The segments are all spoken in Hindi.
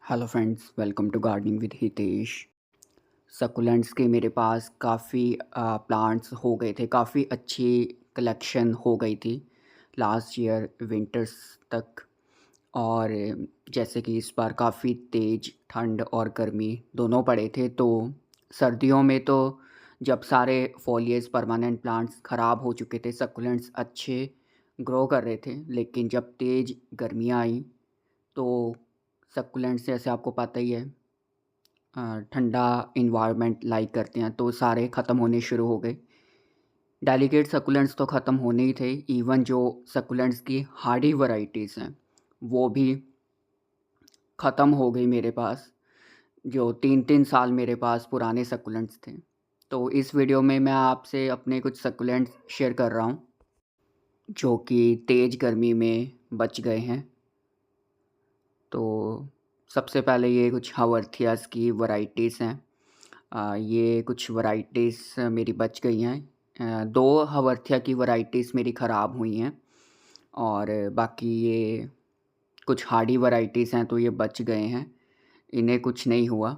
Hello friends, welcome to gardening with Hitesh. Succulents के मेरे पास काफ़ी प्लांट्स हो गए थे, काफ़ी अच्छी कलेक्शन हो गई थी लास्ट ईयर विंटर्स तक। और जैसे कि इस बार काफ़ी तेज़ ठंड और गर्मी दोनों पड़े थे, तो सर्दियों में तो जब सारे फोलिएज परमानेंट प्लांट्स ख़राब हो चुके थे, सकुलेंट्स अच्छे ग्रो कर रहे थे। लेकिन जब तेज़ गर्मियाँ आई तो सकुलेंट्स, जैसे आपको पता ही है, ठंडा इन्वायरमेंट लाइक करते हैं, तो सारे ख़त्म होने शुरू हो गए। डेलिकेट सकुलेंट्स तो ख़त्म होने ही थे, इवन जो सकुलेंट्स की हार्डी वैराइटीज़ हैं वो भी ख़त्म हो गई मेरे पास। जो 3-3 साल मेरे पास पुराने सकुलेंट्स थे। तो इस वीडियो में मैं आपसे अपने कुछ सकुलेंट्स शेयर कर रहा हूँ जो कि तेज़ गर्मी में बच गए हैं। तो सबसे पहले ये कुछ हावर्थियास की वैराइटीज़ हैं। ये कुछ वैराइटीज़ मेरी बच गई हैं। 2 हवर्थिया की वैराइटीज़ मेरी ख़राब हुई हैं और बाकी ये कुछ हार्डी वैराइटीज़ हैं, तो ये बच गए हैं, इन्हें कुछ नहीं हुआ।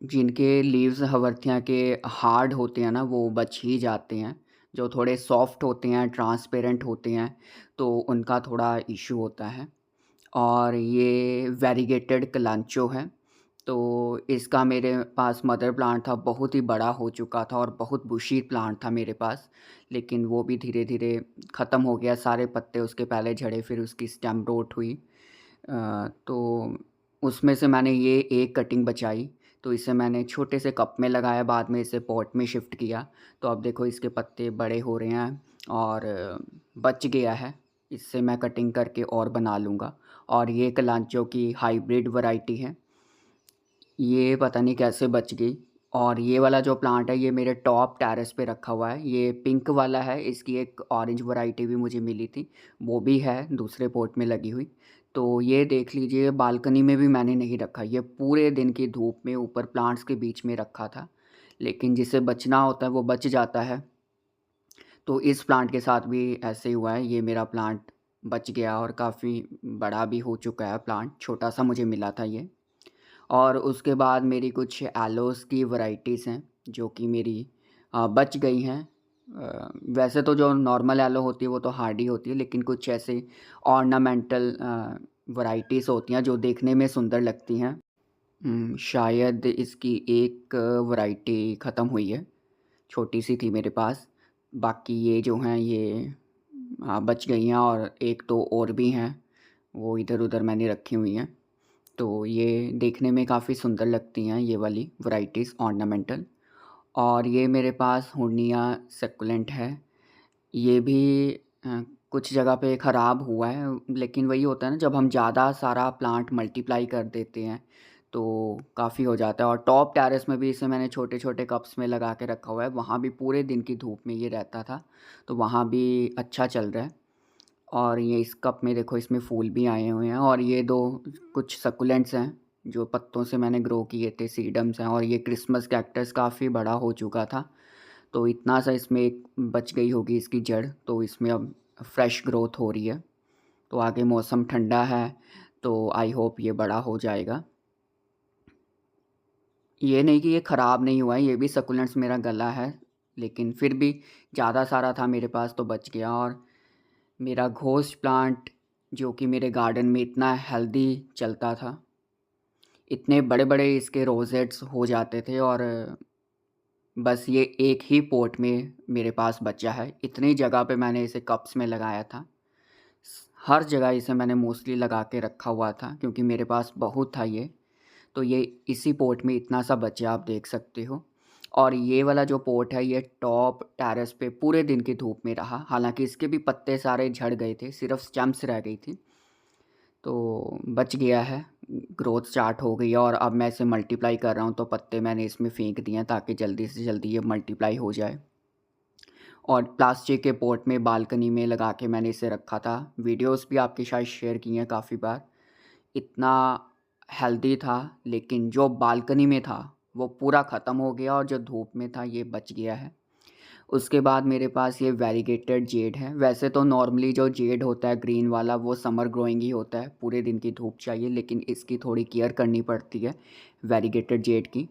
जिनके लीव्स हवर्थिया के हार्ड होते हैं ना, वो बच ही जाते हैं। जो थोड़े सॉफ्ट होते हैं, ट्रांसपेरेंट होते हैं, तो उनका थोड़ा इश्यू होता है। और ये वेरीगेटेड कलांचो है। तो इसका मेरे पास मदर प्लांट था, बहुत ही बड़ा हो चुका था और बहुत बुशी प्लांट था मेरे पास। लेकिन वो भी धीरे-धीरे ख़त्म हो गया, सारे पत्ते उसके पहले झड़े, फिर उसकी स्टेम रोट हुई। तो उसमें से मैंने ये एक कटिंग बचाई, तो इसे मैंने छोटे से कप में लगाया, बाद में इसे पॉट में शिफ्ट किया। तो अब देखो इसके पत्ते बड़े हो रहे हैं और बच गया है। इससे मैं कटिंग करके और बना लूँगा। और ये कलांचो की हाइब्रिड वैरायटी है। ये पता नहीं कैसे बच गई। और ये वाला जो प्लांट है, ये मेरे टॉप टेरेस पे रखा हुआ है। ये पिंक वाला है, इसकी एक ऑरेंज वैरायटी भी मुझे मिली थी, वो भी है दूसरे पॉट में लगी हुई। तो ये देख लीजिए, बालकनी में भी मैंने नहीं रखा, ये पूरे दिन की धूप में ऊपर प्लांट्स के बीच में रखा था। लेकिन जिसे बचना होता है वो बच जाता है। तो इस प्लांट के साथ भी ऐसे ही हुआ है, ये मेरा प्लांट बच गया और काफ़ी बड़ा भी हो चुका है प्लांट, छोटा-सा मुझे मिला था ये। और उसके बाद मेरी कुछ एलोस की वैराइटीज़ हैं जो कि मेरी बच गई हैं। वैसे तो जो नॉर्मल एलो होती है वो तो हार्डी होती है, लेकिन कुछ ऐसे ऑर्नामेंटल वैराइटीज़ होती हैं जो देखने में सुंदर लगती हैं। शायद इसकी एक वैरायटी ख़त्म हुई है, छोटी-सी थी मेरे पास। बाकी ये जो हैं ये बच गई हैं और 1-2 और भी हैं, वो इधर-उधर मैंने रखी हुई हैं। तो ये देखने में काफ़ी सुंदर लगती हैं ये वाली वैराइटीज़ ऑर्नामेंटल। और ये मेरे पास हुर्निया सक्युलेंट है। ये भी कुछ जगह पे ख़राब हुआ है, लेकिन वही होता है ना, जब हम ज़्यादा सारा प्लांट मल्टीप्लाई कर देते हैं तो काफ़ी हो जाता है। और टॉप टेरेस में भी इसे मैंने छोटे-छोटे कप्स में लगा के रखा हुआ है, वहाँ भी पूरे दिन की धूप में ये रहता था, तो वहाँ भी अच्छा चल रहा है। और ये इस कप में देखो, इसमें फूल भी आए हुए हैं। और ये 2 कुछ सक्युलेंट्स हैं जो पत्तों से मैंने ग्रो किए थे, सीडम्स हैं। और ये क्रिसमस कैक्टस काफ़ी बड़ा हो चुका था, तो इतना सा इसमें एक बच गई होगी इसकी जड़, तो इसमें अब फ्रेश ग्रोथ हो रही है। तो आगे मौसम ठंडा है, तो आई होप ये बड़ा हो जाएगा। ये नहीं कि ये ख़राब नहीं हुआ है, ये भी सक्युलेंट्स मेरा गला है, लेकिन फिर भी ज़्यादा सारा था मेरे पास तो बच गया। और मेरा घोस्ट प्लांट जो कि मेरे गार्डन में इतना हेल्दी चलता था, इतने बड़े-बड़े इसके रोज़ेट्स हो जाते थे, और बस ये एक ही पॉट में मेरे पास बचा है। इतनी जगह पे मैंने इसे कप्स में लगाया था। हर जगह इसे मैंने मोस्टली लगा के रखा हुआ था क्योंकि मेरे पास बहुत था ये। तो ये इसी पॉट में इतना सा बचा, आप देख सकते हो। और ये वाला जो पॉट है, ये टॉप टेरेस पे पूरे दिन की धूप में रहा। हालाँकि इसके भी पत्ते सारे झड़ गए थे, सिर्फ़ स्टेम्स रह गई थी। तो बच गया है, ग्रोथ स्टार्ट हो गई है और अब मैं इसे मल्टीप्लाई कर रहा हूँ, तो पत्ते मैंने इसमें फेंक दिए हैं ताकि जल्दी से जल्दी ये मल्टीप्लाई हो जाए। और प्लास्टिक के पॉट में बालकनी में लगा के मैंने इसे रखा था। वीडियोस भी आपके साथ शेयर की हैं काफ़ी बार। इतना हेल्दी था, लेकिन जो बालकनी में था वो पूरा ख़त्म हो गया और जो धूप में था ये बच गया है। उसके बाद मेरे पास ये वैरीगेटेड जेड है। वैसे तो नॉर्मली जो जेड होता है ग्रीन वाला वो समर ग्रोइंग ही होता है, पूरे दिन की धूप चाहिए, लेकिन इसकी थोड़ी केयर करनी पड़ती है वैरीगेटेड जेड की।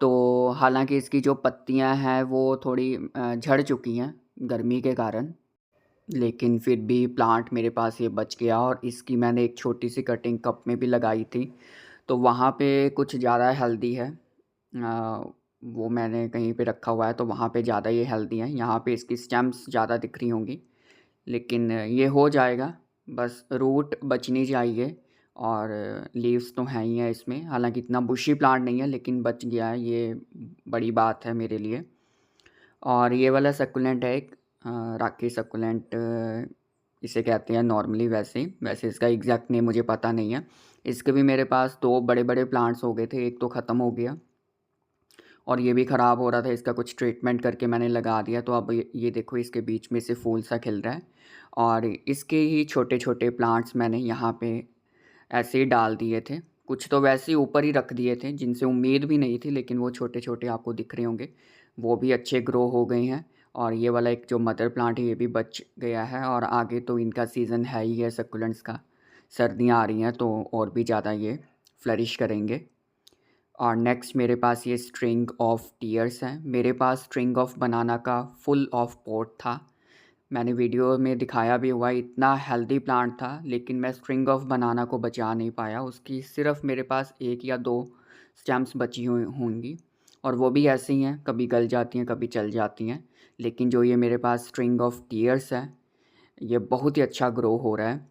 तो हालांकि इसकी जो पत्तियां हैं वो थोड़ी झड़ चुकी हैं गर्मी के कारण, लेकिन फिर भी प्लांट मेरे पास ये बच गया। और इसकी मैंने एक छोटी सी कटिंग कप में भी लगाई थी, तो वहाँ पे कुछ ज़्यादा हेल्दी है। वो मैंने कहीं पे रखा हुआ है तो वहाँ पे ज़्यादा ये हेल्दी है। यहाँ पे इसकी स्टेम्स ज़्यादा दिख रही होंगी, लेकिन ये हो जाएगा। बस रूट बचनी चाहिए, और लीव्स तो हैं ही हैं इसमें। हालांकि इतना बुशी प्लांट नहीं है, लेकिन बच गया है, ये बड़ी बात है मेरे लिए। और ये वाला सक्कुलेंट है एक राकी सक्कुलेंट इसे कहते हैं नॉर्मली। वैसे इसका एग्जैक्ट नेम मुझे पता नहीं है। इसके भी मेरे पास 2 बड़े-बड़े प्लांट्स हो गए थे, एक तो ख़त्म हो गया और ये भी ख़राब हो रहा था। इसका कुछ ट्रीटमेंट करके मैंने लगा दिया, तो अब ये देखो इसके बीच में से फूल सा खिल रहा है। और इसके ही छोटे-छोटे प्लांट्स मैंने यहाँ पे ऐसे ही डाल दिए थे। कुछ तो वैसे ही ऊपर ही रख दिए थे जिनसे उम्मीद भी नहीं थी, लेकिन वो छोटे-छोटे आपको दिख रहे होंगे, वो भी अच्छे ग्रो हो गए हैं। और ये वाला एक जो मदर प्लांट है ये भी बच गया है। और आगे तो इनका सीज़न है ही है सक्कुलेंट्स का, सर्दियाँ आ रही हैं तो और भी ज़्यादा ये फ्लरिश करेंगे। और नेक्स्ट मेरे पास ये स्ट्रिंग ऑफ टीयर्स है। मेरे पास स्ट्रिंग ऑफ बनाना का फुल ऑफ पॉट था, मैंने वीडियो में दिखाया भी हुआ। इतना हेल्दी प्लांट था, लेकिन मैं स्ट्रिंग ऑफ बनाना को बचा नहीं पाया। उसकी सिर्फ मेरे पास 1 या 2 स्टेम्स बची हुई होंगी, और वो भी ऐसे ही हैं, कभी गल जाती हैं कभी चल जाती हैं। लेकिन जो ये मेरे पास स्ट्रिंग ऑफ टीयर्स है ये बहुत ही अच्छा ग्रो हो रहा है।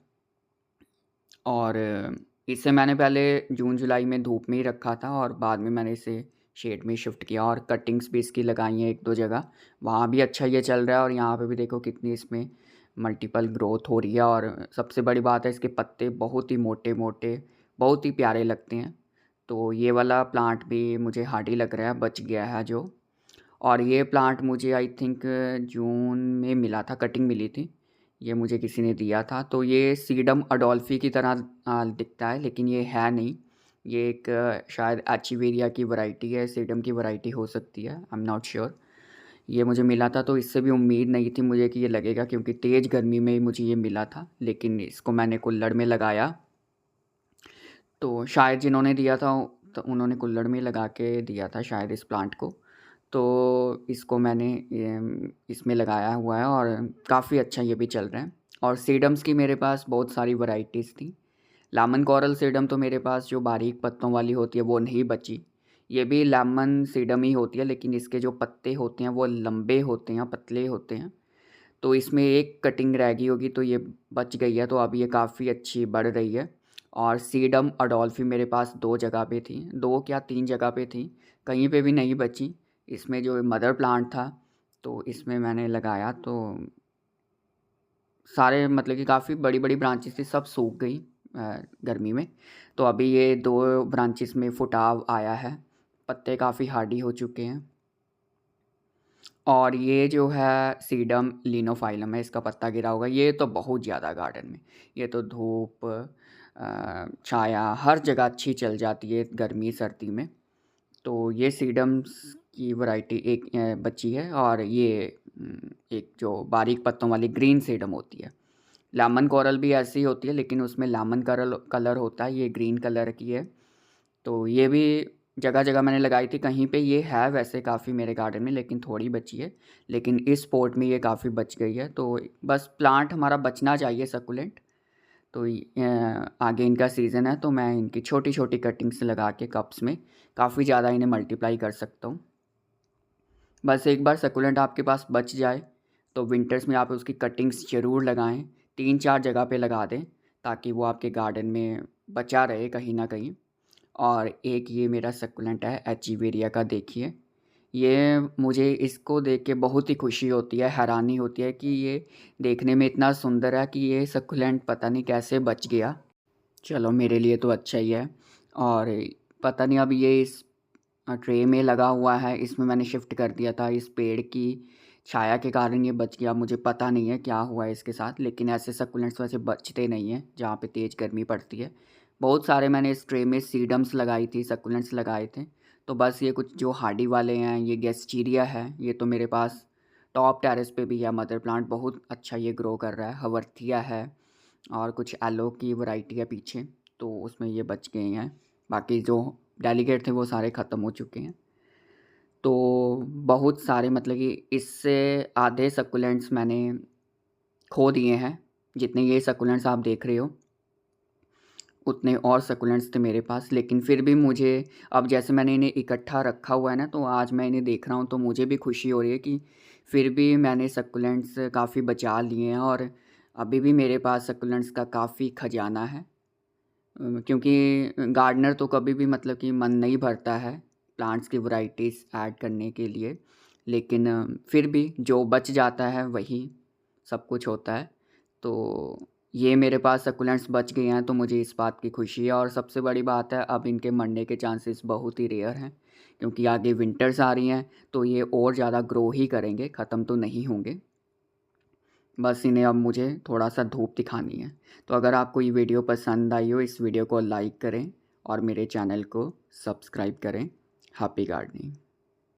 और इसे मैंने पहले जून जुलाई में धूप में ही रखा था, और बाद में मैंने इसे शेड में शिफ्ट किया, और कटिंग्स भी इसकी लगाई हैं 1-2 जगह। वहाँ भी अच्छा ये चल रहा है, और यहाँ पे भी देखो कितनी इसमें मल्टीपल ग्रोथ हो रही है। और सबसे बड़ी बात है इसके पत्ते बहुत ही मोटे-मोटे, बहुत ही प्यारे लगते हैं। तो ये वाला प्लांट भी मुझे हार्डी लग रहा है, बच गया है जो। और ये प्लांट मुझे आई थिंक जून में मिला था, कटिंग मिली थी, ये मुझे किसी ने दिया था। तो ये सीडम अडोल्फी की तरह दिखता है, लेकिन ये है नहीं। ये एक शायद एचिवेरिया की वैरायटी है, सीडम की वैरायटी हो सकती है, आई एम नॉट श्योर। ये मुझे मिला था तो इससे भी उम्मीद नहीं थी मुझे कि ये लगेगा, क्योंकि तेज़ गर्मी में ही मुझे ये मिला था। लेकिन इसको मैंने कुल्हड़ में लगाया, तो शायद जिन्होंने दिया था तो उन्होंने कुल्हड़ में लगा के दिया था शायद इस प्लांट को। तो इसको मैंने इसमें लगाया हुआ है, और काफ़ी अच्छा ये भी चल रहा है। और सीडम्स की मेरे पास बहुत सारी वैरायटीज़ थी। लेमन कोरल सीडम तो मेरे पास जो बारीक पत्तों वाली होती है वो नहीं बची। ये भी लेमन सीडम ही होती है, लेकिन इसके जो पत्ते होते हैं वो लंबे होते हैं, पतले होते हैं। तो इसमें एक कटिंग रह गई होगी, तो ये बच गई है, तो अब ये काफ़ी अच्छी बढ़ रही है। और सीडम अडोल्फी मेरे पास 2 जगह पे थी, 2 क्या 3 जगह पे थी, कहीं पे भी नहीं बची। इसमें जो मदर प्लांट था तो इसमें मैंने लगाया, तो सारे मतलब कि काफ़ी बड़ी-बड़ी ब्रांचेस थी, सब सूख गई गर्मी में। तो अभी ये 2 ब्रांचेस में फुटाव आया है, पत्ते काफ़ी हार्डी हो चुके हैं। और ये जो है सीडम लिनोफाइलम है, इसका पत्ता गिरा होगा। ये तो बहुत ज़्यादा गार्डन में, ये तो धूप छाया हर जगह अच्छी चल जाती है गर्मी सर्दी में। तो ये सीडम्स की वैरायटी एक बची है। और ये एक जो बारीक पत्तों वाली ग्रीन सीडम होती है। लेमन कोरल भी ऐसी ही होती है, लेकिन उसमें लेमन कलर होता है, ये ग्रीन कलर की है। तो ये भी जगह-जगह मैंने लगाई थी, कहीं पे ये है वैसे काफ़ी मेरे गार्डन में, लेकिन थोड़ी बची है। लेकिन इस पॉट में ये काफ़ी बच गई है, तो बस प्लांट हमारा बचना चाहिए सक्कुलेंट। तो आगे इनका सीज़न है, तो मैं इनकी छोटी-छोटी कटिंग्स लगा के कप्स में काफ़ी ज़्यादा इन्हें मल्टीप्लाई कर सकता हूँ। बस एक बार सक्कुलेंट आपके पास बच जाए, तो विंटर्स में आप उसकी कटिंग्स ज़रूर लगाएँ, 3-4 जगह पे लगा दें, ताकि वो आपके गार्डन में बचा रहे कहीं न कहीं। और एक ये मेरा सक्कुलेंट है एचिवेरिया का, देखिए। ये मुझे इसको देख के बहुत ही खुशी होती है, हैरानी होती है कि ये देखने में इतना सुंदर है कि ये सक्कुलेंट पता नहीं कैसे बच गया। चलो मेरे लिए तो अच्छा ही है। और पता नहीं अब ये इस ट्रे में लगा हुआ है, इसमें मैंने शिफ्ट कर दिया था, इस पेड़ की छाया के कारण ये बच गया। मुझे पता नहीं है क्या हुआ है इसके साथ, लेकिन ऐसे सक्कुलेंट्स वैसे बचते नहीं हैं जहाँ पे तेज़ गर्मी पड़ती है। बहुत सारे मैंने इस ट्रे में सीडम्स लगाई थी, सक्कुलेंट्स लगाए थे। तो बस ये कुछ जो हार्डी वाले हैं, ये गेस्टीरिया है, ये तो मेरे पास टॉप टेरेस पे भी है मदर प्लांट, बहुत अच्छा ये ग्रो कर रहा है। हवर्थिया है और कुछ एलो की वैरायटी है पीछे, तो उसमें ये बच गए हैं। बाकी जो डेलीकेट थे वो सारे ख़त्म हो चुके हैं। तो बहुत सारे मतलब कि इससे आधे सक्यूलेंट्स मैंने खो दिए हैं। जितने ये सक्यूलेंट्स आप देख रहे हो उतने और सक्यूलेंट्स थे मेरे पास, लेकिन फिर भी मुझे अब जैसे मैंने इन्हें इकट्ठा रखा हुआ है ना, तो आज मैं इन्हें देख रहा हूँ तो मुझे भी खुशी हो रही है कि फिर भी मैंने सक्यूलेंट्स काफ़ी बचा लिए हैं और अभी भी मेरे पास सक्यूलेंट्स का काफ़ी खजाना है। क्योंकि गार्डनर तो कभी भी मतलब कि मन नहीं भरता है प्लांट्स की वैराइटीज़ ऐड करने के लिए, लेकिन फिर भी जो बच जाता है वही सब कुछ होता है। तो ये मेरे पास सक्यूलेंट्स बच गए हैं तो मुझे इस बात की खुशी है, और सबसे बड़ी बात है अब इनके मरने के चांसेस बहुत ही रेयर हैं, क्योंकि आगे विंटर्स आ रही हैं तो ये और ज़्यादा ग्रो ही करेंगे, ख़त्म तो नहीं होंगे। बस इन्हें अब मुझे थोड़ा-सा धूप दिखानी है। तो अगर आपको ये वीडियो पसंद आई हो, इस वीडियो को लाइक करें और मेरे चैनल को सब्सक्राइब करें। Happy gardening.